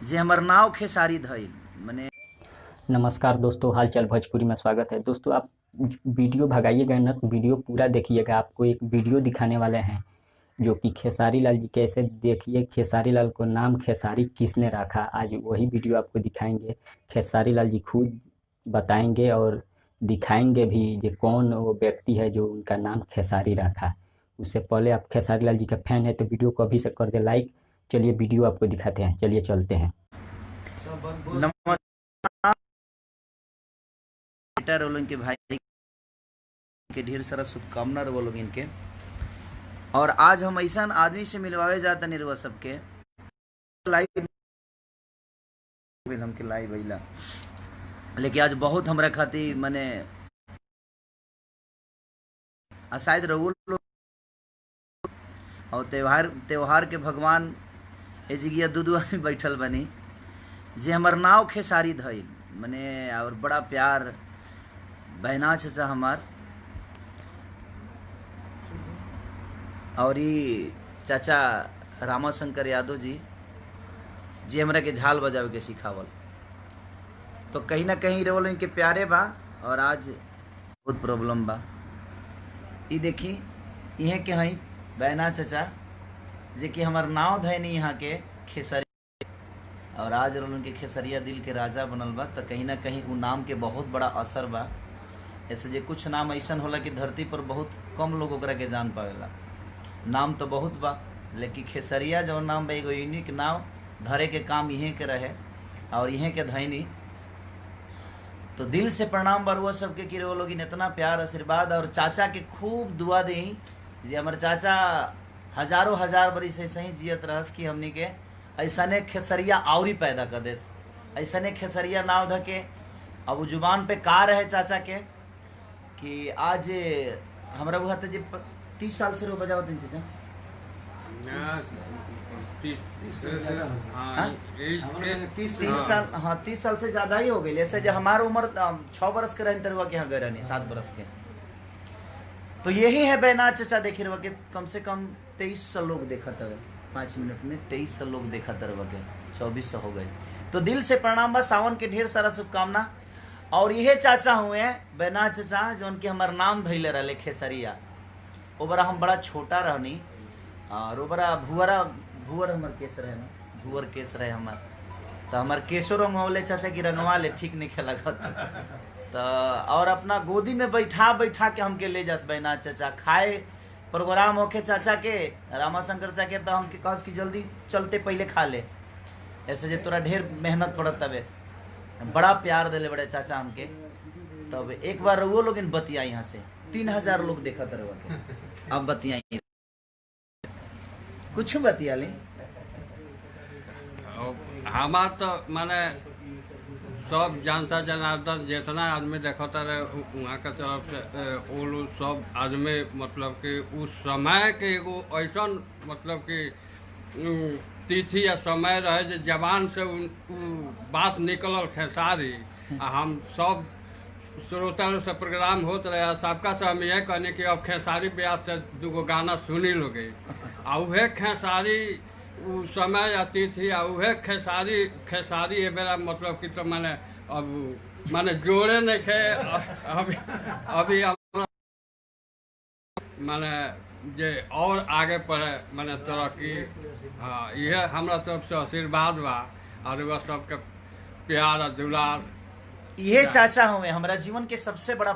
जे हमर नाव खेसारी धइल मने। नमस्कार दोस्तों, हालचाल भोजपुरी में स्वागत है। दोस्तों, आप वीडियो भगाइएगा न, वीडियो पूरा देखिएगा। आपको एक वीडियो दिखाने वाले हैं जो कि खेसारी लाल जी कैसे, देखिए खेसारी लाल को नाम खेसारी किसने रखा। आज वही वीडियो आपको दिखाएंगे। खेसारी लाल जी खुद बताएंगे और दिखाएंगे भी जो कौन वो व्यक्ति है जो उनका नाम खेसारी रखा। उससे पहले आप खेसारी लाल जी का फैन है तो वीडियो को अभी से कर दे लाइक। चलिए वीडियो आपको दिखाते हैं, चलिए चलते हैं। नमस्कार इनके भाई के ढेर सारा शुभकामना रहो लोग इनके। और आज हम ऐसा आदमी से मिलवावे जाता निर्वा सबके लाइव हमके लाइव अइला, लेकिन आज बहुत हमरा खातिर मने शायद रहो लोग और त्योहार के भगवान एजिगिया दू आदमी बैठल बनी जे हमर नाव खेसारी धइल मने। और बड़ा प्यार बहना चाचा हमार और चाचा रामाशंकर यादव जी जी हमरा के झाल बजावे के सिखावल। तो कहीं ना कहीं रोल इनके प्यारे बा और आज बहुत प्रॉब्लम बा। ये देखी इहे के हई बहना चाचा जे कि हमार नाव धैनी यहाँ के खेसरी और आज रोल उनके खेसरिया दिल के राजा बनल बा। तो कहीं ना कहीं वो नाम के बहुत बड़ा असर बा। ऐसे जे कुछ नाम ऐसा होला कि धरती पर बहुत कम लोग ओकरा के जान पावेला। नाम तो बहुत बा लेकिन खेसरिया जो नाम बा एगो यूनिक नाम धरे के काम इहे के रहे और इहे के धैनी। तो दिल से प्रणाम बरुआ सबके कि वो लोग इतना प्यार आशीर्वाद और चाचा के खूब दुआ दी जे हमारे चाचा हजारों हजार बरिस ऐसे ही जियत रहस कि हमनी के ऐसने खेसरिया आवरी पैदा कर दे। ऐसने खेसरिया नाव धके अब वो जुबान पे का रहे चाचा के कि आज हमरा वो हते जे 30 साल से रो बजावत दिन चाचा 30 साल। हाँ 30 साल से ज्यादा ही हो गई। ऐसे जो हमारा उम्र 6 बरस के रहते रुआ के यहाँ गए रहनी 7 बरस के। तो यही है बैना चाचा देखे रुआ के कम से कम 2300 लोग देखा था 5 मिनट में 2300 लोग देखा था रुआ के 2400 हो गए। तो दिल से प्रणाम बा, सावन के ढेर सारा शुभकामना। और यही चाचा हुए बैना चाचा जो उनके हमार नाम धैले रहे खेसरिया। वो बड़ा हम बड़ा छोटा रहनी और वो बड़ा भुअर हमार केस रहे ना, भुअर केस रहे हमार। तो हमार केसो रंग होले चाचा की रंगवा ले ठीक नहीं खेला तो और अपना गोदी में बैठा के हमके ले जास बैना चाचा। खाए प्रोग्राम होके चाचा के रामाशंकर चाचा के तो हमके कहस कि जल्दी चलते पहले खा ले। ऐसे जे तोरा ढेर मेहनत पड़त तबे बड़ा प्यार दिले बड़े चाचा हमके। तब एक बार वो लोग बतिया यहाँ से 3000 लोग देखा तरह के। अब बतिया कुछ बतिया ले हमार तो माने सब जनता जनार्दन जितना आदमी देखता रहे वहाँ के तरफ से वो लोग सब आदमी मतलब कि उस समय के एगो ऐसा मतलब कि तिथि या समय रहे जो जवान से बात निकलल खेसारी। हम सब श्रोता से प्रोग्राम होते रहे सबका से हम यह कहने कि अब खेसारी ब्यास से दूगो गाना सुनी लोगे आ उहे खेसारी उ समय या तिथि आ उहे खेसारी ए बेरा मतलब कि तो माने जोड़े नहीं खे अभी माने जे और आगे बढ़े माने तरक्की। हाँ यह हमरा तरफ से आशीर्वाद बा और वह सबके प्यार और दुलार। ये चाचा हुए हमारा जीवन के सबसे बड़ा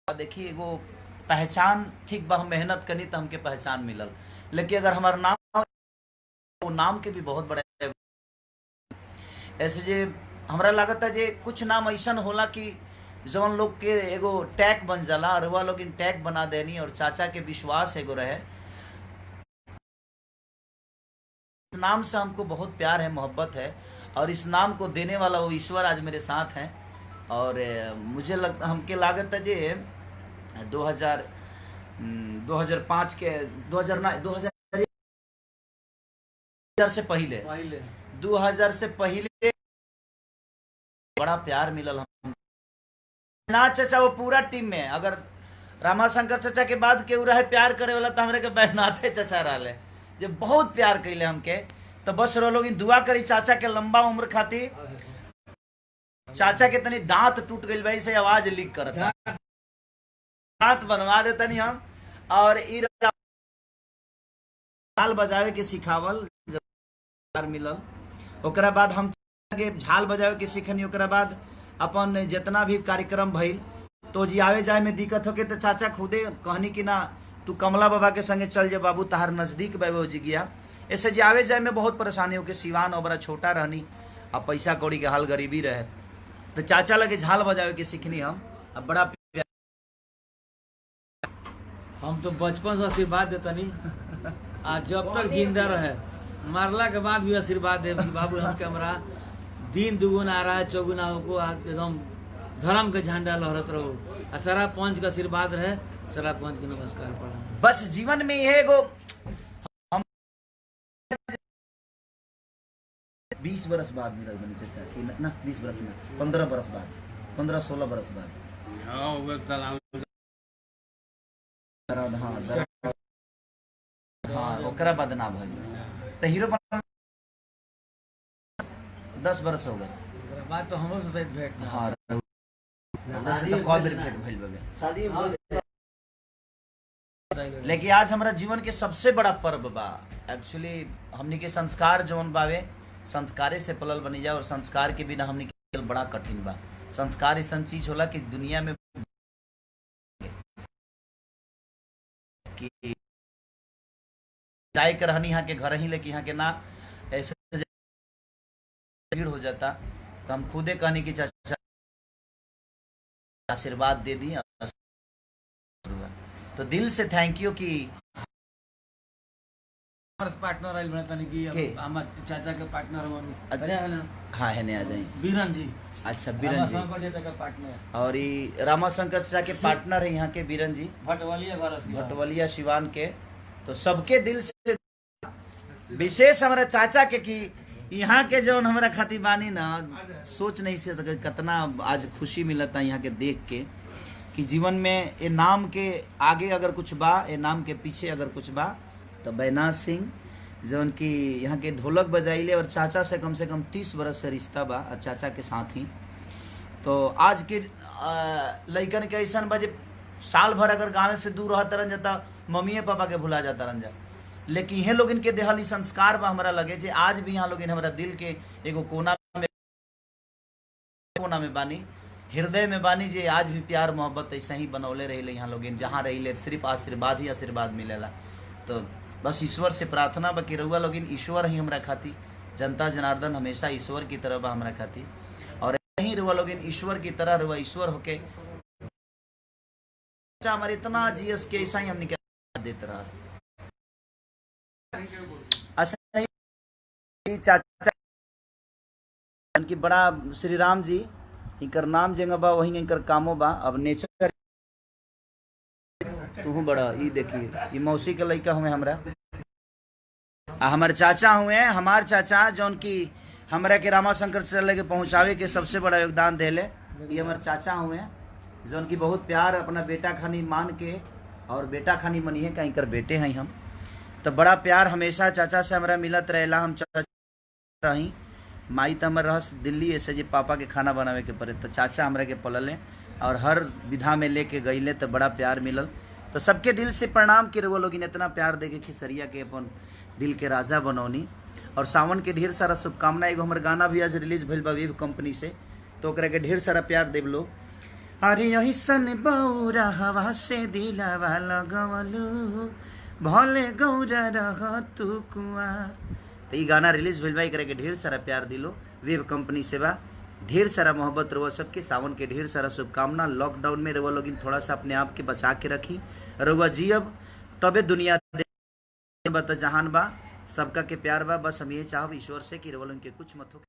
देखिए वो पहचान ठीक बा। हम मेहनत करी तो हमके पहचान मिलल, लेकिन अगर हमारा नाम वो नाम के भी बहुत बड़ा ऐसे जे हमरा लागत है जे कुछ नाम ऐसा होला कि जवन लोग के एगो टैग बन जाला और वह लोग इन टैग बना देनी। और चाचा के विश्वास एगो रहे इस नाम से हमको बहुत प्यार है, मोहब्बत है और इस नाम को देने वाला वो ईश्वर आज मेरे साथ हैं। और मुझे हमके लागत है जे 2005 के 2000 से पहले 2000 से पहले बड़ा प्यार मिलल हम ना चाचा। वो पूरा टीम में अगर रामाशंकर चाचा के बाद केहू रहे प्यार करे वाला तो हमरे के बैनाथे चाचा रहे जे बहुत प्यार कैले हमके। तो बस रो लोग दुआ करी चाचा के लंबा उम्र खातिर। चाचा के तनी दांत टूट गई भाई से आवाज लीक करता, दांत बनवा दे तनी हम। और झाल बजावे के सिखावल मिलल, ओकरा बाद हम के झाल बजावे के सीखनी। ओकरा बाद अपन जितना भी कार्यक्रम भइल तो जी आवे जाए में दिक्कत होके तो चाचा खुदे कहनी कि ना तू कमला बाबा के संगे चल जे बाबू, तहार नजदीक बाबू जी गया। ऐसे जी आवे जाए में बहुत परेशानी होके, सिवान और बड़ा छोटा रहनी, अब पैसा कौड़ी के हाल गरीबी रहे, तो चाचा लगे झाल बजावे के सीखनी हम। अब बड़ा हम तो बचपन से आशीर्वाद देतनी, आज जब तक जिंदा रहे मरला के बाद भी आशीर्वाद दे बाबू हम हमरा दिन दुगुना आ रहा है चौगुना हो, एकदम धर्म के झंडा लहरत रहो। आ सारा पंच का आशीर्वाद रहे, सारा पंच के नमस्कार पढ़ा। बस जीवन में यह एगो हम 20 बरस बाद मिलल बनी चाचा की ना, 20 बरस में 15 बरस बाद, 15-16 बरस बाद। हाँ ओकरा बाद ना भइल तो हीरो 10 बरस हो गए। ओकरा बाद तो हमरो से शायद भेंट ना। हाँ तो कई बेर भेंट भइल बे शादी। लेकिन आज हमारा जीवन के सबसे बड़ा पर्व बा एक्चुअली, हमनी के संस्कार जौन बावे संस्कारे से पलल बनी जा, और संस्कार के बिना हमनी के बड़ा कठिन बा। संस्कार ऐसा चीज होला कि दुनिया में कि जाए कर रहनी यहाँ के घर ही, लेकिन यहाँ के ना ऐसे भीड़ हो जाता। तो हम खुदे कहनी कि चाचा आशीर्वाद दे दी, तो दिल से थैंक यू कि पार्टनर आइल बने तनी कि हम चाचा के पार्टनर हम अरे है ना। हाँ है ने आ जाए बीरन जी। अच्छा बीरन जी का पार्टनर, और ये रामाशंकर चाचा के पार्टनर है यहाँ के बीरन जी, भटवलिया घर से, भटवलिया सिवान के। तो सबके दिल से विशेष हमारा चाचा के कि यहाँ के जो हमारा खातिर बानी ना, सोच नहीं से कितना आज खुशी मिलता यहाँ के देख के कि जीवन में ये नाम के आगे अगर कुछ बा, ये नाम के पीछे अगर कुछ बा तो बैनाथ सिंह जौन की यहाँ के ढोलक बजाइले, और चाचा से कम 30 बरस से रिश्ता बा, और चाचा के साथ ही। तो आज के लइकन के ऐसा बा जे साल भर अगर गाँव से दूर रह तरन जाता, मम्मी पापा के भुला जाता रन जा। लेकिन यह लोग इनके देहली संस्कार बा हमरा लगे जे आज भी यहाँ लोग हमारा दिल के एगो कोना में बानी, हृदय में बानी, जे आज भी प्यार मोहब्बत ऐसा ही बनौले रही यहाँ लोग, जहाँ रही सिर्फ आशीर्वाद ही आशीर्वाद मिलेला। तो बस ईश्वर से प्रार्थना बा कि रउआ लोग ईश्वर ही हमरा खाती, जनता जनार्दन हमेशा ईश्वर की तरह बा हमरा खाती, और यही रउआ लोग ईश्वर की तरह रउआ ईश्वर होके हमारे इतना जीएस के ऐसा ही हमने क्या देते रहा। अच्छा चाचा की बड़ा श्री राम जी इनकर नाम जगह बा, वही इनकर कामो बा। अब नेचर तू बड़ा ई देखिए, ये मौसी के लड़का हुए हमरा, हमारे चाचा हुए, हमार चाचा जौन की हमरा के रामाशंकर से लेके पहुंचावे के सबसे बड़ा योगदान देले, ये हमारे चाचा हुए जौन की बहुत प्यार अपना बेटा खानी मान के, और बेटा खानी मनिए कहीं कर बेटे हैं हम। तो बड़ा प्यार हमेशा चाचा से हमारा मिलत रहेला। हम चाचा रही माई तो हमारे रहस दिल्ली, ऐसे जी पापा के खाना बनावे के पड़े तो चाचा हमरा के पलले, और हर विधा में लेके गईले, तो बड़ा प्यार मिलल। तो सबके दिल से प्रणाम कि वो लोग इतना प्यार दे के खिसरिया के अपन दिल के राजा बनौनी। और सावन के ढेर सारा शुभकामना। एगो हमारे गाना भी आज रिलीज भइल बा वेव कंपनी से, तो ओकरा के ढेर सारा प्यार देव लोग। अरे यही सन बौरा हवा से दिलावा लगवलू, भले गौरा रह तू कुआ। तो ये गाना रिलीज भइल बा, एकरा के ढेर सारा प्यार दिलो, वेव कंपनी से बा। ढेर सारा मोहब्बत रहो सबके, सावन के ढेर सारा शुभकामना। लॉकडाउन में रहो लोग थोड़ा सा अपने आप के बचा के रखी, रहुआ जी अब तबे दुनिया बता जहान बा, सबका के प्यार बा। बस हम ये चाहब ईश्वर से कि रहो के कुछ मत हो।